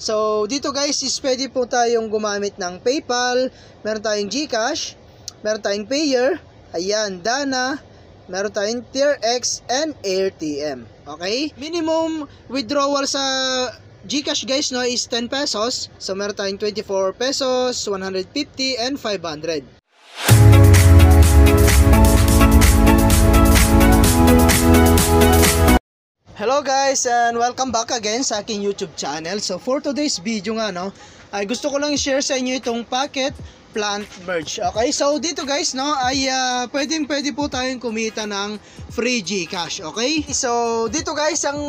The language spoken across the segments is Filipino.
So dito guys is pwede po tayong gumamit ng PayPal, meron tayong GCash, meron tayong Payer, ayan, Dana, meron tayong TierX and AirTM. Okay? Minimum withdrawal sa GCash guys no is 10 pesos. So meron tayong 24 pesos, 150 and 500. Hello guys and welcome back again sa aking YouTube channel. So for today's video nga no, ay gusto ko lang i-share sa inyo itong Pocket Plant Merge. Okay, so dito guys no ay pwede po tayong kumita ng free GCash. Okay, so dito guys ang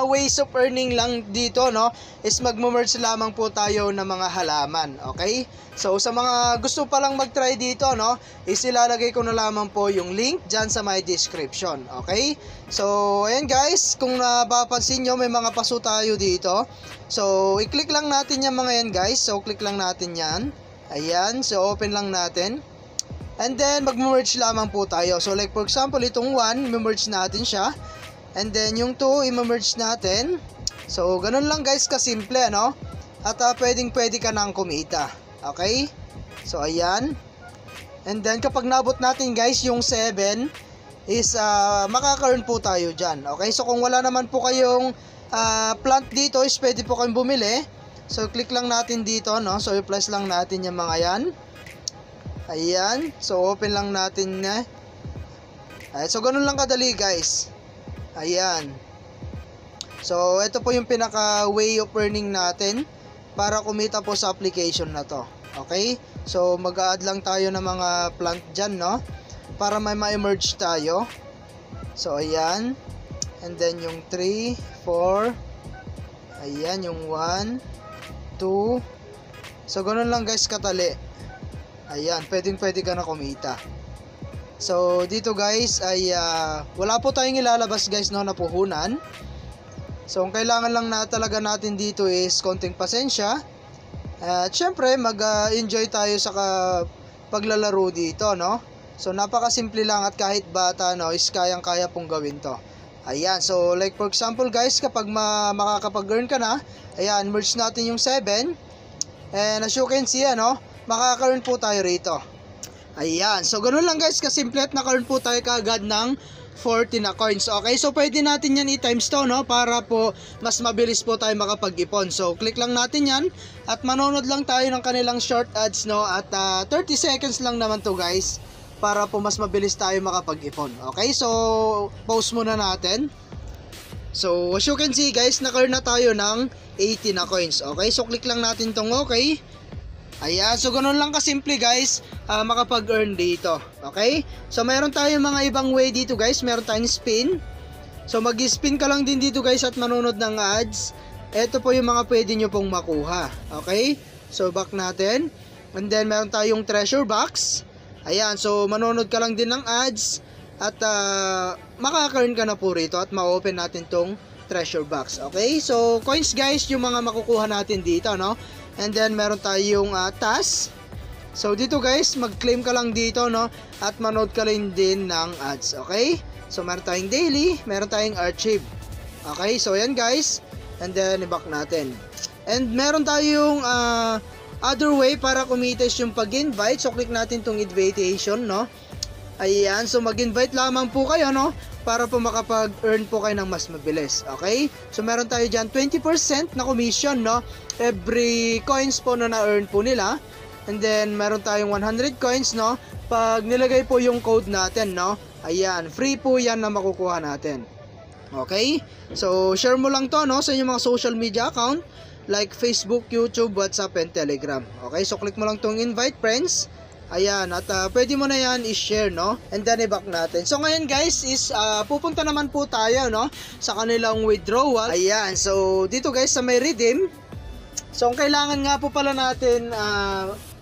ways of earning lang dito no is magmo-merge lamang po tayo ng mga halaman. Okay, so sa mga gusto pa lang mag-try dito no is ilalagay ko na lamang po yung link dyan sa my description. Okay, so ayan guys, kung napapansin nyo may mga paso tayo dito. So i-click lang natin yung mga yan guys. So click lang natin yan. Ayan, so open lang natin. And then mag-merge lamang po tayo. So like for example, itong 1, i-merge natin siya. And then yung 2, i-merge natin. So ganun lang guys kasimple no. At pwede ka nang kumita. Okay? So ayan. And then kapag nabot natin guys yung 7 is makaka-earn po tayo dyan. Okay? So kung wala naman po kayong plant dito is pwede po kayong bumili. So click lang natin dito no. So i-plus lang natin yung mga yan. Ayan. So open lang natin na. So ganun lang kadali guys. Ayan. So ito po yung pinaka way of earning natin para kumita po sa application na to. Okay? So mag-a-add lang tayo ng mga plant dyan no, para may ma-emerge tayo. So ayan. And then yung 3, 4. Ayan yung 1, 2. So ganun lang guys katali. Ayan, pwede ka na kumita. So dito guys ay wala po tayong ilalabas guys no na puhunan. So ang kailangan lang na talaga natin dito is konting pasensya. At syempre mag-enjoy tayo sa paglalaro dito no. So napakasimple lang at kahit bata no is kayang-kaya pong gawin to. Ayan, so like for example guys, kapag makakapag-earn ka na, ayan, merge natin yung 7. And as you can see, ano, makaka-earn po tayo rito. Ayan, so ganun lang guys, kasimple at naka-earn po tayo kaagad ng 40 na coins. Okay, so pwede natin yan i-times to, no, para po mas mabilis po tayo makapag-ipon. So click lang natin yan at manonood lang tayo ng kanilang short ads, no, at 30 seconds lang naman to guys, para po mas mabilis tayo makapag-ipon. Okay, so pause muna natin. So as you can see guys, naka-earn na tayo ng 80 na coins. Okay, so click lang natin tong okay. Ayan, so ganun lang kasimple guys makapag-earn dito. Okay, so meron tayong mga ibang way dito guys. Meron tayong spin. So mag-spin ka lang din dito guys at manonood ng ads. Ito po yung mga pwede nyo pong makuha. Okay, so back natin. And then meron tayong treasure box. Ayan, so manonood ka lang din ng ads at makaka-earn ka na po rito at ma-open natin tong treasure box. Okay, so coins guys yung mga makukuha natin dito no. And then meron tayong task. So dito guys, mag-claim ka lang dito no at manood ka lang din ng ads. Okay, so meron tayong daily, meron tayong archive. Okay, so yan guys. And then i-back natin. And meron tayong other way para kumita is yung pag-invite. So click natin tong invitation no. Ayan, so mag-invite lamang po kayo no para po makapag-earn po kayo ng mas mabilis. Okay, so meron tayo dyan 20% na commission no every coins po na na-earn po nila. And then meron tayong 100 coins no pag nilagay po yung code natin no. Ayan, free po yan na makukuha natin. Okay, so share mo lang to no sa inyong mga social media account like Facebook, YouTube, WhatsApp, and Telegram. Okay, so click mo lang tong invite friends. Ayan, at pwede mo na yan i-share no. And then i-back natin. So ngayon guys is pupunta naman po tayo no sa kanilang withdrawal. Ayan, so dito guys sa may redeem. So ang kailangan nga po pala natin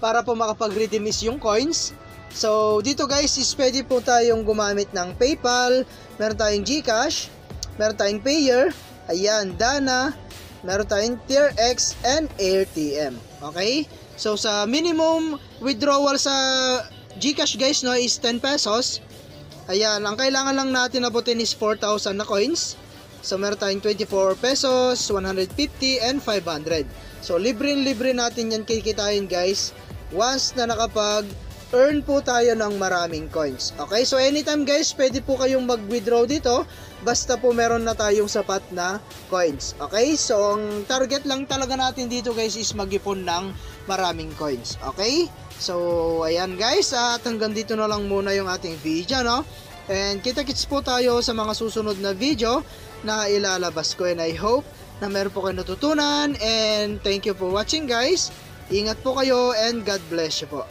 para po makapag-redeem is yung coins. So dito guys is pwede po tayong gumamit ng PayPal, meron tayong GCash, meron tayong Payer, ayan, Dana, meron tayong TierX and AirTM. Okay, so sa minimum withdrawal sa GCash guys no is 10 pesos. Ayan, ang kailangan lang natin abutin is 4,000 na coins. So meron tayong 24 pesos, 150, and 500. So libre natin yan kikitain guys once na nakapag-earn po tayo ng maraming coins. Okay, so anytime guys, pwede po kayong mag-withdraw dito basta po meron na tayong sapat na coins. Okay, so ang target lang talaga natin dito guys is mag-ipon ng maraming coins. Okay, so ayan guys, at hanggang dito na lang muna yung ating video, no? And kita-kits po tayo sa mga susunod na video na ilalabas ko, and I hope na meron po kayo natutunan, and thank you for watching guys. Ingat po kayo and God bless you po.